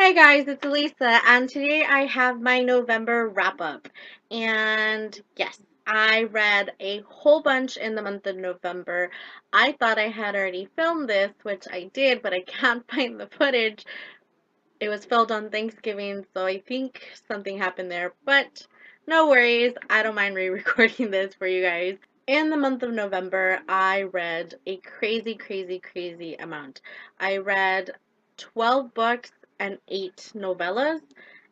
Hi guys, it's Elisa, and today I have my November wrap up. And yes, I read a whole bunch in the month of November. I thought I had already filmed this, which I did, but I can't find the footage. It was filmed on Thanksgiving, so I think something happened there, but no worries, I don't mind re-recording this for you guys. In the month of November, I read a crazy amount. I read 12 books and 8 novellas,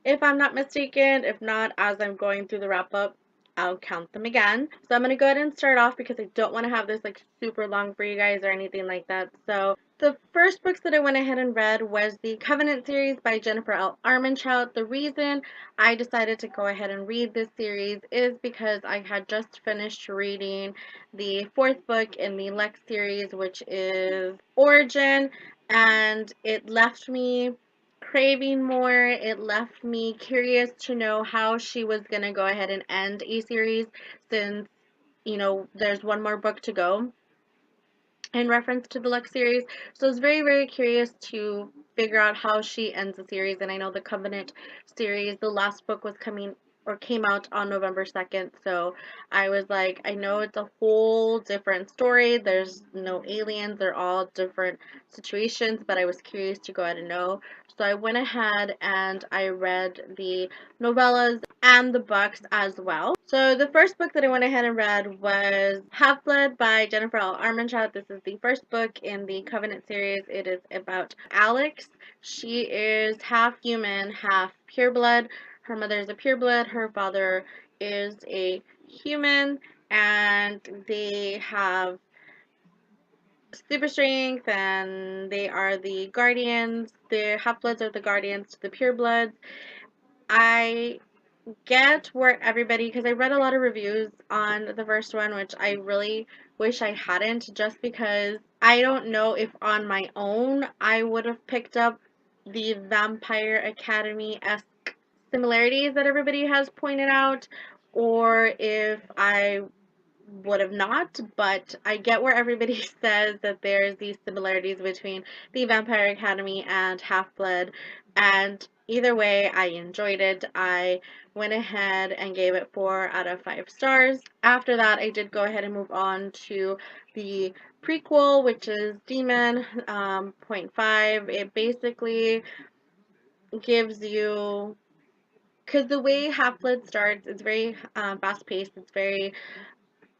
if I'm not mistaken. If not, as I'm going through the wrap up, I'll count them again. So I'm going to go ahead and start off because I don't want to have this like super long for you guys or anything like that. So the first books that I went ahead and read was the Covenant series by Jennifer L Armentrout. The reason I decided to go ahead and read this series is because I had just finished reading the fourth book in the Lex series, which is Origin, and it left me craving more. It left me curious to know how she was going to go ahead and end a series, since, there's one more book to go in reference to the Lux series. So I was very curious to figure out how she ends the series. And I know the Covenant series, the last book was coming or came out on November 2nd. So I was like, I know it's a whole different story. There's no aliens. They're all different situations, but I was curious to go ahead and know. So I went ahead and I read the novellas and the books as well. So the first book that I went ahead and read was Half-Blood by Jennifer L Armentrout. This is the first book in the Covenant series. It is about Alex. She is half human, half pureblood. Her mother is a pureblood. Her father is a human, and they have super strength, and they are the guardians. The half-bloods are the guardians to the purebloods. I get where everybody, because I read a lot of reviews on the first one, which I really wish I hadn't, just because I don't know if on my own I would have picked up the Vampire Academy-esque similarities that everybody has pointed out, or if I would have not. But I get where everybody says that there's these similarities between the Vampire Academy and Half-Blood, and either way, I enjoyed it. I went ahead and gave it 4 out of 5 stars. After that, I did go ahead and move on to the prequel, which is Daimon, point 5. It basically gives you, because the way Half-Blood starts, it's very fast-paced, it's very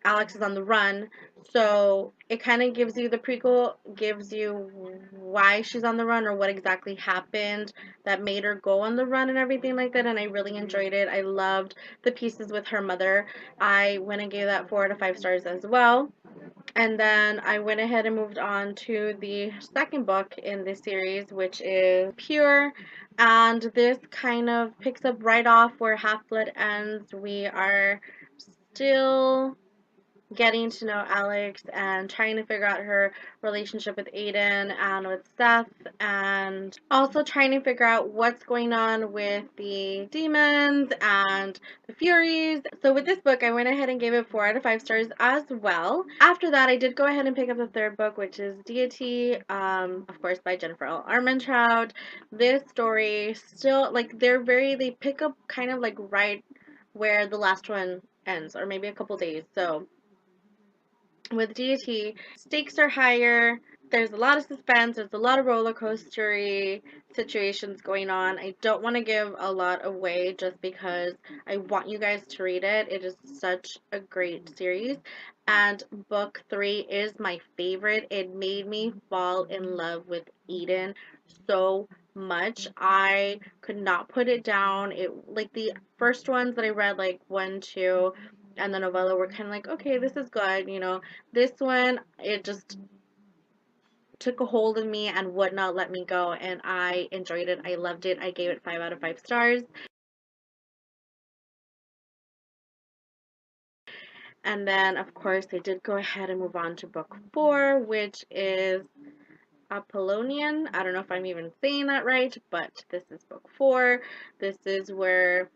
Alex is on the run. So it kind of gives you, the prequel gives you why she's on the run or what exactly happened that made her go on the run and everything like that. And I really enjoyed it. I loved the pieces with her mother. I went and gave that 4 out of 5 stars as well. And then I went ahead and moved on to the second book in this series, which is Pure. And this kind of picks up right off where Half-Blood ends. We are still getting to know Alex and trying to figure out her relationship with Aiden and with Seth, and also trying to figure out what's going on with the demons and the Furies. So with this book, I went ahead and gave it 4 out of 5 stars as well. After that, I did go ahead and pick up the third book, which is Deity, of course, by Jennifer L Armentrout. This story still, like, they pick up kind of like right where the last one ends, or maybe a couple days. So with Deity, stakes are higher. There's a lot of suspense. There's a lot of roller coastery situations going on. I don't want to give a lot away just because I want you guys to read it. It is such a great series. And book 3 is my favorite. It made me fall in love with Eden so much. I could not put it down. It, like, the first ones that I read, like 1, 2, and the novella, were kind of like, okay, this is good, This one, it just took a hold of me and would not let me go, and I enjoyed it. I loved it. I gave it 5 out of 5 stars. And then, of course, I did go ahead and move on to book 4, which is Apollyon. I don't know if I'm even saying that right, but this is book 4. This is where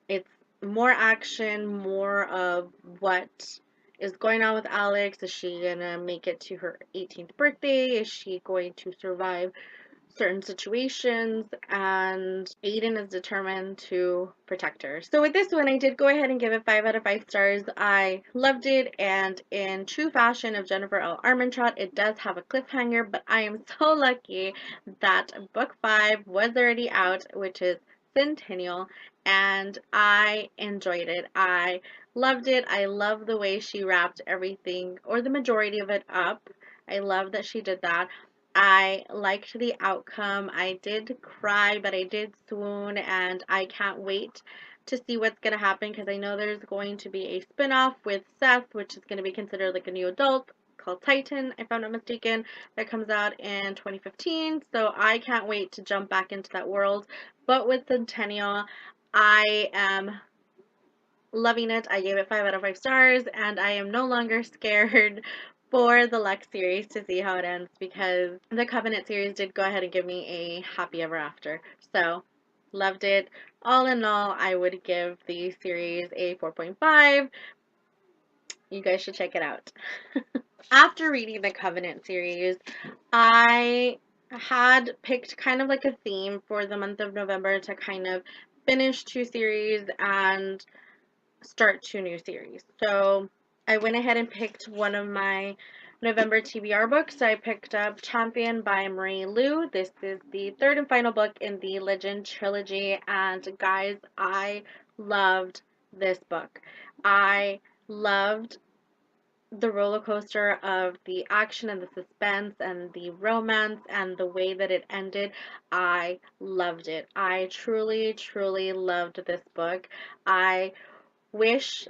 it's more action, more of what is going on with Alex. Is she gonna make it to her 18th birthday? Is she going to survive certain situations, and Aiden is determined to protect her. So with this one, I did go ahead and give it 5 out of 5 stars. I loved it, and in true fashion of Jennifer L Armentrout, it does have a cliffhanger, but I am so lucky that book 5 was already out, which is Sentinel, and I enjoyed it. I loved it. I love the way she wrapped everything, or the majority of it, up. I love that she did that. I liked the outcome. I did cry, but I did swoon, and I can't wait to see what's going to happen, because I know there's going to be a spin-off with Seth, which is going to be considered like a new adult, called Titan, if I'm not mistaken, that comes out in 2015. So I can't wait to jump back into that world. But with Centennial, I am loving it. I gave it 5 out of 5 stars, and I am no longer scared for the Lex series to see how it ends, because the Covenant series did go ahead and give me a happy ever after. So, loved it. All in all, I would give the series a 4.5. You guys should check it out. After reading the Covenant series, I had picked kind of like a theme for the month of November to kind of finish 2 series and start 2 new series. So I went ahead and picked one of my November TBR books. I picked up Champion by Marie Lu. This is the 3rd and final book in the Legend trilogy, and guys, I loved this book. I loved the roller coaster of the action and the suspense and the romance and the way that it ended. I loved it. I truly, truly loved this book. I wish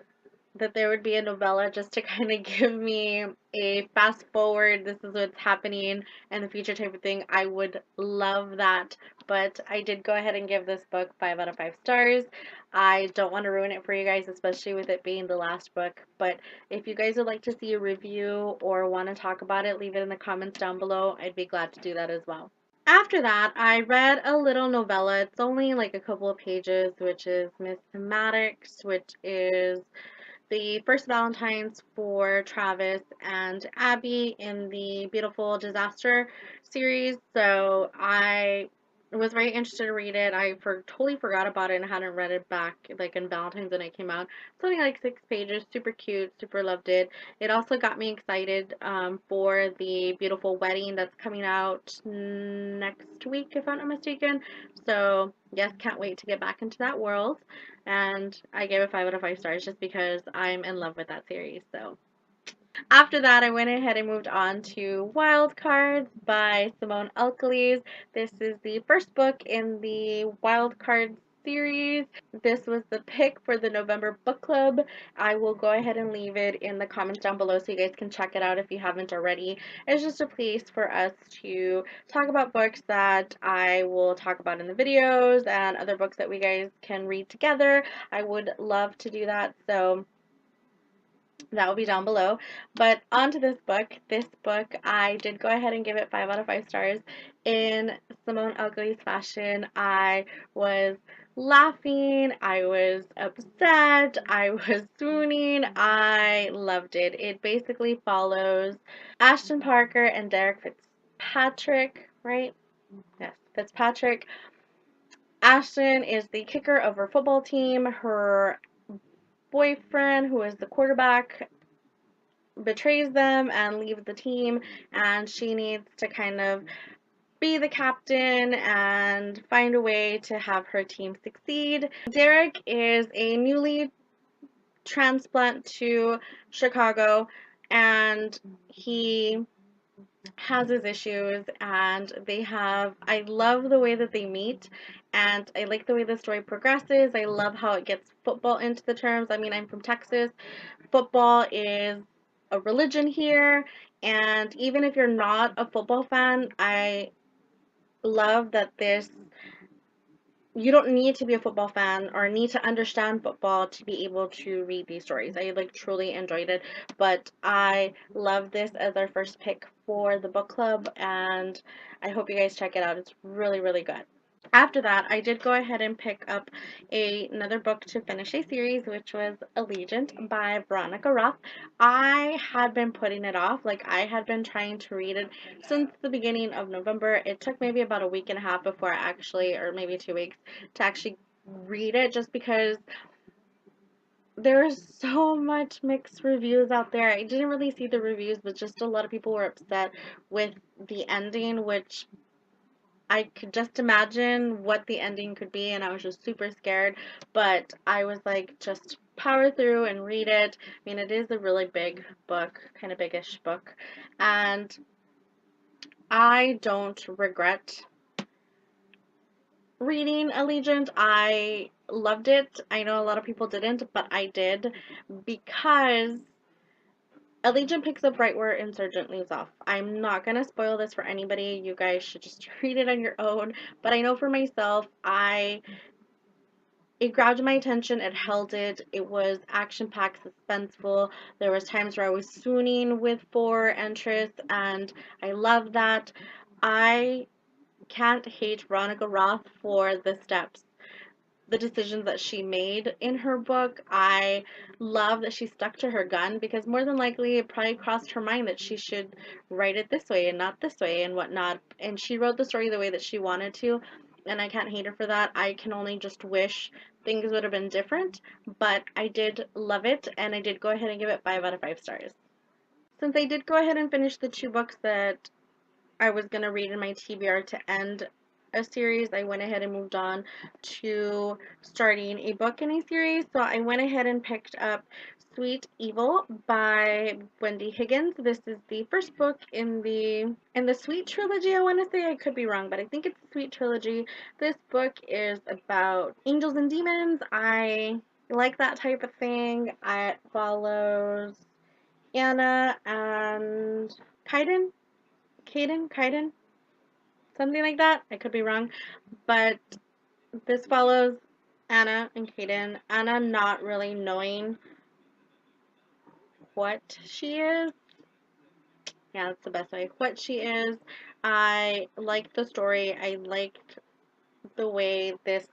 that there would be a novella just to kind of give me a fast forward, this is what's happening in the future type of thing. I would love that. But I did go ahead and give this book 5 out of 5 stars. I don't want to ruin it for you guys, especially with it being the last book. But if you guys would like to see a review or want to talk about it, leave it in the comments down below. I'd be glad to do that as well. After that, I read a little novella. It's only like a couple of pages, which is Miss Maddox, which is the first Valentine's for Travis and Abby in the Beautiful Disaster series. So I was very interested to read it. Totally forgot about it and hadn't read it back like in Valentine's when it came out. It's only like 6 pages, super cute, super loved it. It also got me excited for the Beautiful Wedding that's coming out next week, if I'm not mistaken. So yes, can't wait to get back into that world. And I gave it 5 out of 5 stars just because I'm in love with that series. So after that, I went ahead and moved on to Wild Cards by Simone Elkeles. This is the first book in the Wild Cards series. This was the pick for the November book club. I will go ahead and leave it in the comments down below so you guys can check it out if you haven't already. It's just a place for us to talk about books that I will talk about in the videos and other books that we guys can read together. I would love to do that. So that will be down below. But on to this book. This book, I did go ahead and give it 5 out of 5 stars. In Simone Elkeles fashion, I was laughing, I was upset, I was swooning. I loved it. It basically follows Ashton Parker and Derek Fitzpatrick, right? Yes, Fitzpatrick. Ashton is the kicker of her football team. Her boyfriend, who is the quarterback, betrays them and leaves the team, and she needs to kind of be the captain and find a way to have her team succeed. Derek is a newly transplant to Chicago, and he has his issues, and I love the way that they meet, and I like the way the story progresses. I love how it gets football into the terms. I mean, I'm from Texas. Football is a religion here, and even if you're not a football fan, I love that you don't need to be a football fan or need to understand football to be able to read these stories. I like truly enjoyed it, but I love this as our first pick for the book club, and I hope you guys check it out. It's really, really good. After that, I did go ahead and pick up another book to finish a series, which was Allegiant by Veronica Roth. I had been putting it off. Like, I had been trying to read it since the beginning of November. It took maybe about a week and a half before I actually, or maybe 2 weeks, to actually read it, just because there's so much mixed reviews out there. I didn't really see the reviews, but just a lot of people were upset with the ending, which I could just imagine what the ending could be, and I was just super scared. But I was like, just power through and read it. I mean, it is a really big book, kind of biggish book, and I don't regret reading Allegiant. I loved it. I know a lot of people didn't, but I did, because Allegiant picks up right where Insurgent leaves off. I'm not going to spoil this for anybody. You guys should just read it on your own. But I know for myself, it grabbed my attention. It held it. It was action-packed, suspenseful. There was times where I was swooning with four interests, and I love that. I can't hate Veronica Roth for the decisions that she made in her book. I love that she stuck to her gun, because more than likely it probably crossed her mind that she should write it this way and not this way and whatnot. And she wrote the story the way that she wanted to, and I can't hate her for that. I can only just wish things would have been different, but I did love it, and I did go ahead and give it 5 out of 5 stars. Since I did go ahead and finish the 2 books that I was going to read in my TBR to end a series, I went ahead and moved on to starting a book in a series. So I went ahead and picked up Sweet Evil by Wendy Higgins. This is the first book in the Sweet trilogy. I want to say, I could be wrong, but I think it's the Sweet trilogy. This book is about angels and demons. I like that type of thing. It follows Anna and Kaiden, Kaiden, something like that. I could be wrong, but this follows Anna and Kaiden. Anna not really knowing what she is. Yeah, that's the best way. What she is. I liked the story. I liked the way this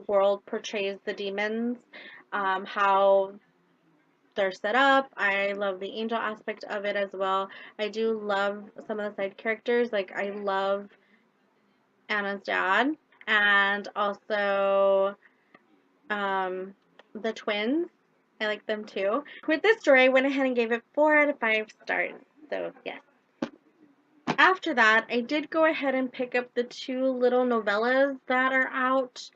world portrays the demons, how they're set up. I love the angel aspect of it as well. I do love some of the side characters. Like, I love Anna's dad, and also the twins. I like them too. With this story, I went ahead and gave it 4 out of 5 stars. So, yes. After that, I did go ahead and pick up the 2 little novellas that are out,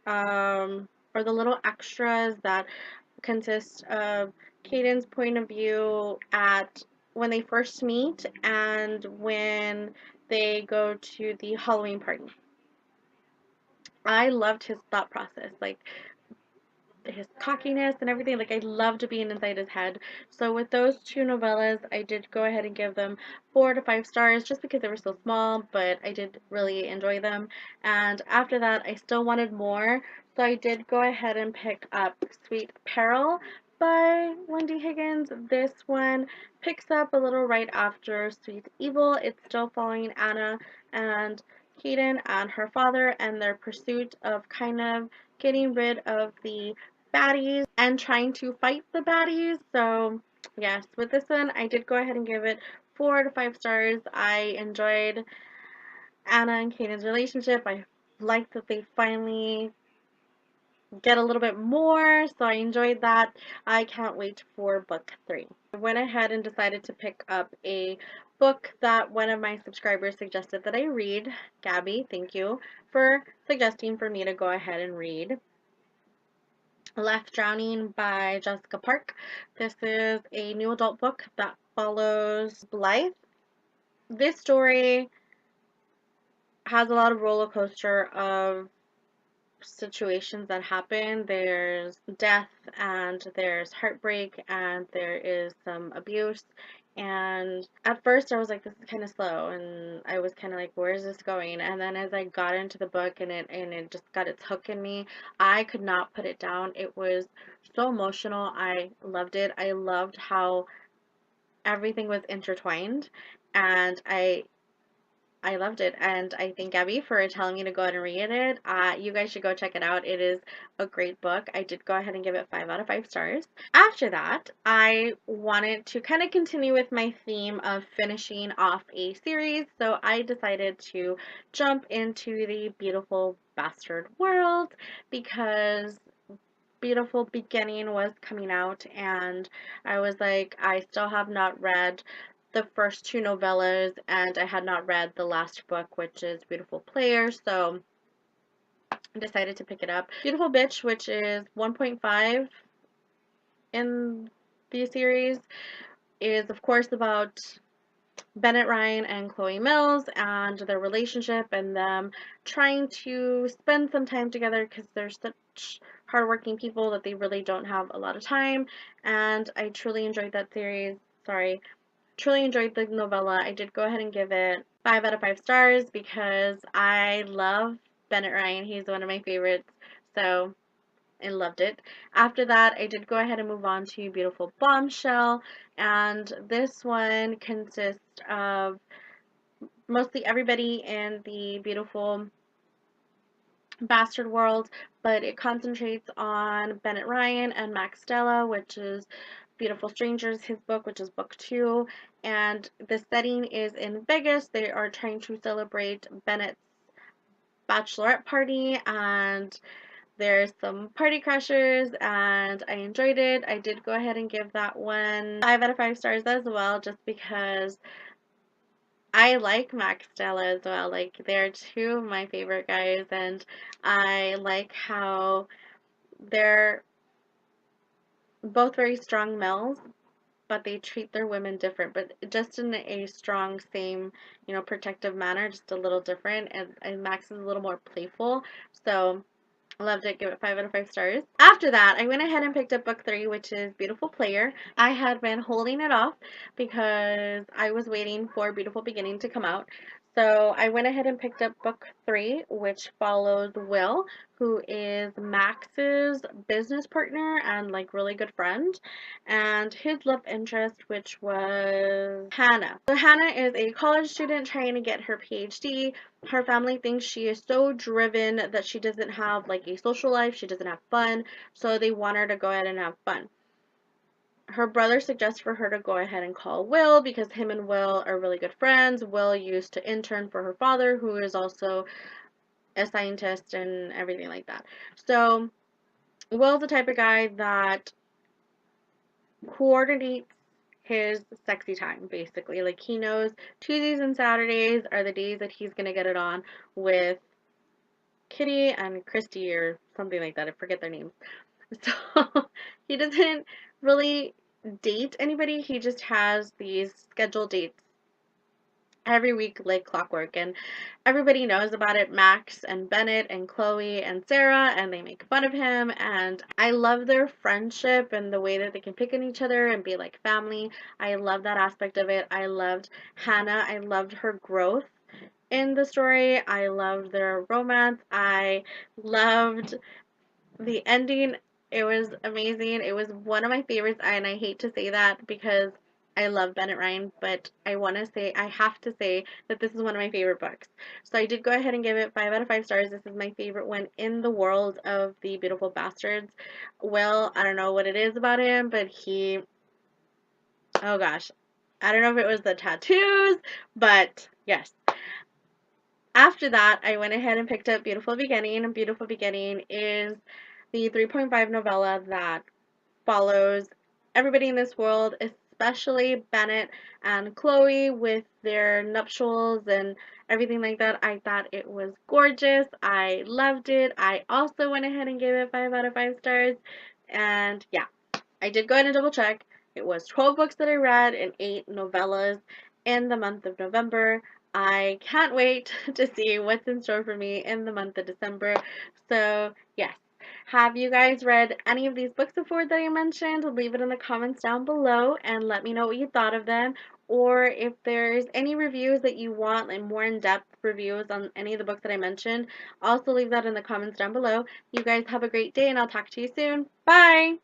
or the little extras that consist of Caden's point of view at when they first meet and when they go to the Halloween party. I loved his thought process, like his cockiness and everything. Like, I loved being inside his head. So with those 2 novellas, I did go ahead and give them 4 to 5 stars, just because they were so small, but I did really enjoy them. And after that, I still wanted more, so I did go ahead and pick up Sweet Peril by Wendy Higgins. This one picks up a little right after Sweet Evil. It's still following Anna and Kaden and her father and their pursuit of kind of getting rid of the baddies and trying to fight the baddies. So, yes, with this one, I did go ahead and give it 4 to 5 stars. I enjoyed Anna and Kaden's relationship. I liked that they finally get a little bit more, so I enjoyed that. I can't wait for book 3. I went ahead and decided to pick up a book that one of my subscribers suggested that I read. Gabby, thank you for suggesting for me to go ahead and read Left Drowning by Jessica Park. This is a new adult book that follows Blythe. This story has a lot of roller coaster of situations that happen. There's death, and there's heartbreak, and there is some abuse. And at first I was like, this is kind of slow, and I was kind of like, where is this going? And then as I got into the book, and it just got its hook in me, I could not put it down. It was so emotional. I loved it. I loved how everything was intertwined, and I I loved it, and I thank Abby for telling me to go ahead and read it. You guys should go check it out. It is a great book. I did go ahead and give it 5 out of 5 stars. After that, I wanted to kind of continue with my theme of finishing off a series, so I decided to jump into the Beautiful Bastard World because Beautiful Beginning was coming out, and I was like, I still have not read the first 2 novellas, and I had not read the last book, which is Beautiful Player, so I decided to pick it up. Beautiful Bitch, which is 1.5 in the series, is of course about Bennett Ryan and Chloe Mills and their relationship and them trying to spend some time together because they're such hardworking people that they really don't have a lot of time. And I truly enjoyed that series. Sorry. Truly enjoyed the novella. I did go ahead and give it 5 out of 5 stars because I love Bennett Ryan. He's one of my favorites. So I loved it. After that, I did go ahead and move on to Beautiful Bombshell, and this one consists of mostly everybody in the Beautiful Bastard world, but it concentrates on Bennett Ryan and Max Stella, which is Beautiful Strangers, his book, which is book 2, and the setting is in Vegas. They are trying to celebrate Bennett's bachelorette party, and there's some party crashers, and I enjoyed it. I did go ahead and give that one 5 out of 5 stars as well, just because I like Max Stella as well. Like, they're 2 of my favorite guys, and I like how they're both very strong males, but they treat their women different, but just in a strong, same, protective manner, just a little different, and Max is a little more playful, so loved it. Give it 5 out of 5 stars. After that, I went ahead and picked up book 3, which is Beautiful Player. I had been holding it off because I was waiting for Beautiful Beginning to come out. So I went ahead and picked up book 3, which follows Will, who is Max's business partner and like really good friend, and his love interest, which was Hannah. So Hannah is a college student trying to get her PhD. Her family thinks she is so driven that she doesn't have like a social life, she doesn't have fun, so they want her to go ahead and have fun. Her brother suggests for her to go ahead and call Will because him and Will are really good friends. Will used to intern for her father, who is also a scientist and everything like that. So Will's the type of guy that coordinates his sexy time, basically. Like, he knows Tuesdays and Saturdays are the days that he's gonna get it on with Kitty and Christy or something like that. I forget their names. So he doesn't really date anybody. He just has these scheduled dates every week like clockwork, and everybody knows about it. Max and Bennett and Chloe and Sarah, and they make fun of him, and I love their friendship and the way that they can pick on each other and be like family. I love that aspect of it. I loved Hannah. I loved her growth in the story. I loved their romance. I loved the ending. It was amazing. It was one of my favorites, and I hate to say that because I love Bennett Ryan, but I have to say that this is one of my favorite books. So I did go ahead and give it 5 out of 5 stars. This is my favorite one in the world of the Beautiful Bastards. Well, I don't know what it is about him, but oh gosh, I don't know if it was the tattoos, but yes. After that, I went ahead and picked up Beautiful Beginning, and Beautiful Beginning is the 3.5 novella that follows everybody in this world, especially Bennett and Chloe with their nuptials and everything like that. I thought it was gorgeous. I loved it. I also went ahead and gave it 5 out of 5 stars. And yeah, I did go ahead and double check. It was 12 books that I read and 8 novellas in the month of November. I can't wait to see what's in store for me in the month of December. So, yes. Have you guys read any of these books before that I mentioned? Leave it in the comments down below and let me know what you thought of them. Or if there's any reviews that you want, like more in-depth reviews on any of the books that I mentioned, also leave that in the comments down below. You guys have a great day, and I'll talk to you soon. Bye!